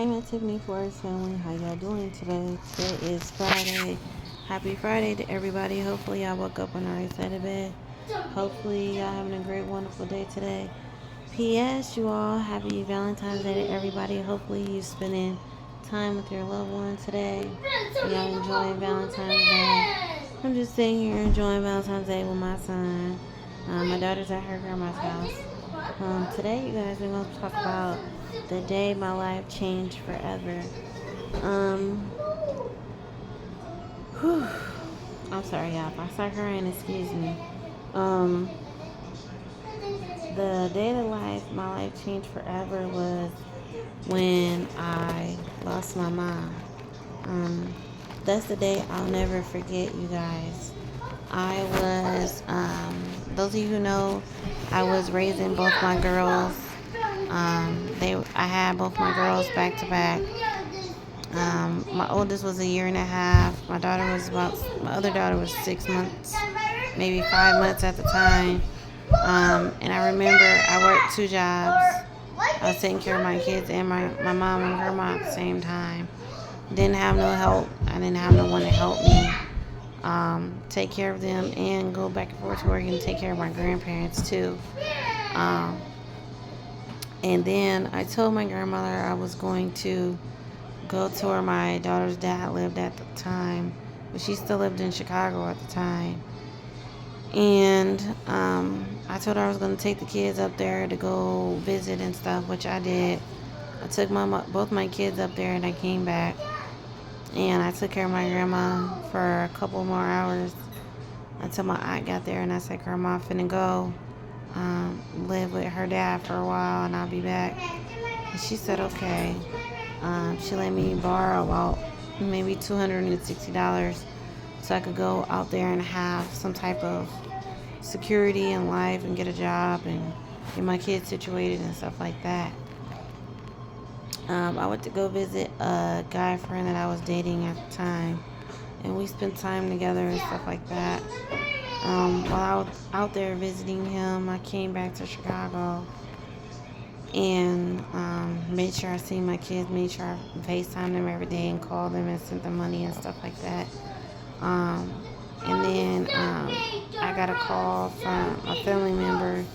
Hey, my Tiffany Forest family, how y'all doing today? Today is Friday. Happy Friday to everybody. Hopefully y'all woke up on the right side of bed. Hopefully y'all having a great, wonderful day today. P.S. You all, happy Valentine's Day to everybody. Hopefully you spending time with your loved one today. Y'all enjoying Valentine's Day. I'm just sitting here enjoying Valentine's Day with my son. My daughter's at her grandma's house. Today, you guys, we're going to talk about the day my life changed forever. Um, whew, I'm sorry, y'all. If I start crying, excuse me. Um, the day that my life changed forever was when I lost my mom. That's the day I'll never forget, you guys. I was, those of you who know, I was raising both my girls. I had both my girls back to back. My oldest was a year and a half. My other daughter was 6 months, maybe 5 months at the time. And I remember I worked 2 jobs. I was taking care of my kids and my mom and grandma at the same time. Didn't have no help. I didn't have no one to help me take care of them and go back and forth to work and take care of my grandparents too. And then I told my grandmother I was going to go to where my daughter's dad lived at the time, but she still lived in Chicago at the time. And I told her I was going to take the kids up there to go visit and stuff, which I did. I took both my kids up there and I came back. And I took care of my grandma for a couple more hours until my aunt got there. And I said, Grandma, I'm finna go live with her dad for a while and I'll be back. And she said, okay. She let me borrow about maybe $260 so I could go out there and have some type of security in life and get a job and get my kids situated and stuff like that. I went to go visit a guy friend that I was dating at the time, and we spent time together and stuff like that. While I was out there visiting him, I came back to Chicago and made sure I seen my kids, made sure I FaceTimed them every day and called them and sent them money and stuff like that. And then I got a call from a family member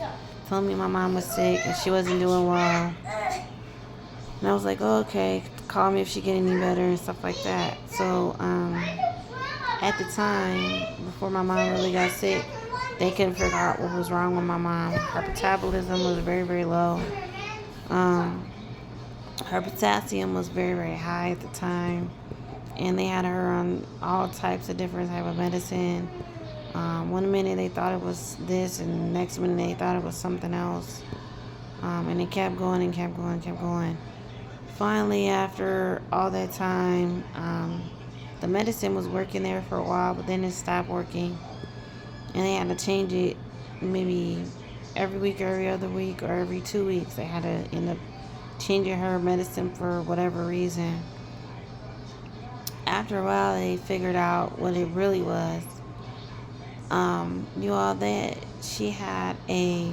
telling me my mom was sick and she wasn't doing well. And I was like, oh, okay, call me if she get any better and stuff like that. So at the time, before my mom really got sick, they couldn't figure out what was wrong with my mom. Her metabolism was very, very low. Her potassium was very, very high at the time. And they had her on all types of different type of medicine. One minute they thought it was this, and the next minute they thought it was something else. And it kept going and kept going and kept going. Finally, after all that time, the medicine was working there for a while, but then it stopped working. And they had to change it maybe every week or every other week or every 2 weeks. They had to end up changing her medicine for whatever reason. After a while, they figured out what it really was. That she had a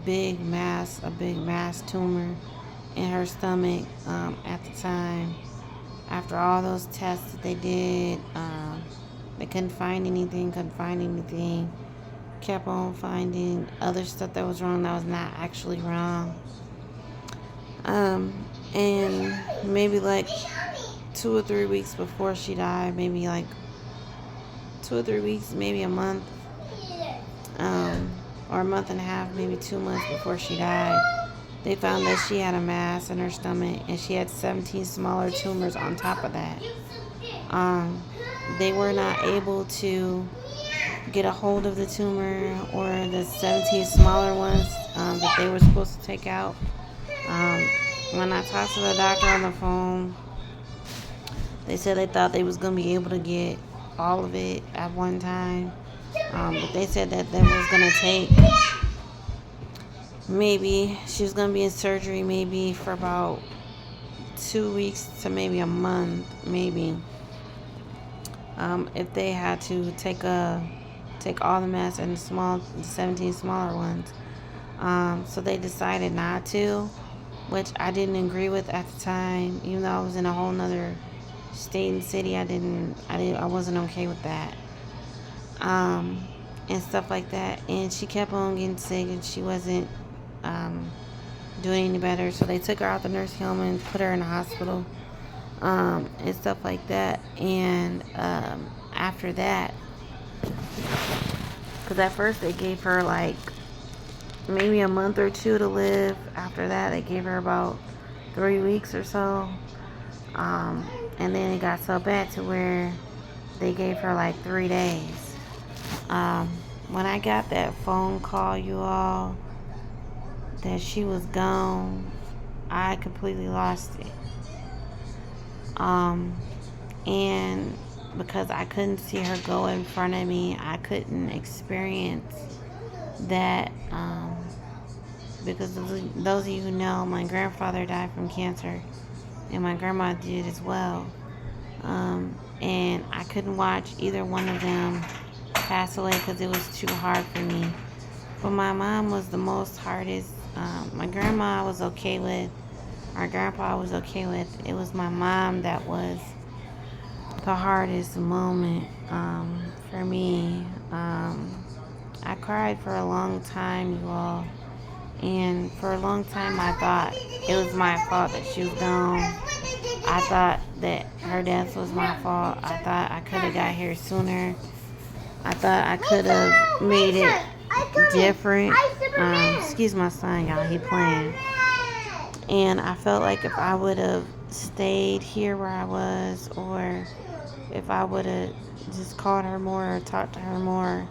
big mass tumor in her stomach at the time. After all those tests that they did, they couldn't find anything, kept on finding other stuff that was wrong that was not actually wrong. And maybe like 2 or 3 weeks before she died, maybe like 2 or 3 weeks, maybe a month, or a month and a half, maybe 2 months before she died, they found that she had a mass in her stomach and she had 17 smaller tumors on top of that. They were not able to get a hold of the tumor or the 17 smaller ones that they were supposed to take out. When I talked to the doctor on the phone, they said they thought they was going to be able to get all of it at one time. But they said that was going to take, maybe she was going to be in surgery maybe for about 2 weeks to maybe a month, maybe. If they had to take all the mass and the 17 smaller ones. So they decided not to. which I didn't agree with at the time. Even though I was in a whole nother state and city, I wasn't okay with that. Um, and stuff like that. And she kept on getting sick, and she wasn't um, doing any better. So they took her out the nursing home and put her in the hospital, and stuff like that. And after that, because at first they gave her like maybe a month or two to live. After that, they gave her about 3 weeks or so. And then it got so bad to where they gave her like 3 days. When I got that phone call, you all, that she was gone, I completely lost it. And because I couldn't see her go in front of me, I couldn't experience that. Because those of you who know, my grandfather died from cancer, and my grandma did as well. And I couldn't watch either one of them pass away because it was too hard for me. But my mom was the most hardest. My grandma I was okay with. My grandpa I was okay with. It was my mom that was the hardest moment for me. I cried for a long time, you all. And for a long time, I thought it was my fault that she was gone. I thought that her death was my fault. I thought I could have got here sooner. I thought I could have made it different. Excuse my son, y'all. He playing. And I felt like if I would have stayed here where I was, or if I would have just called her more or talked to her more,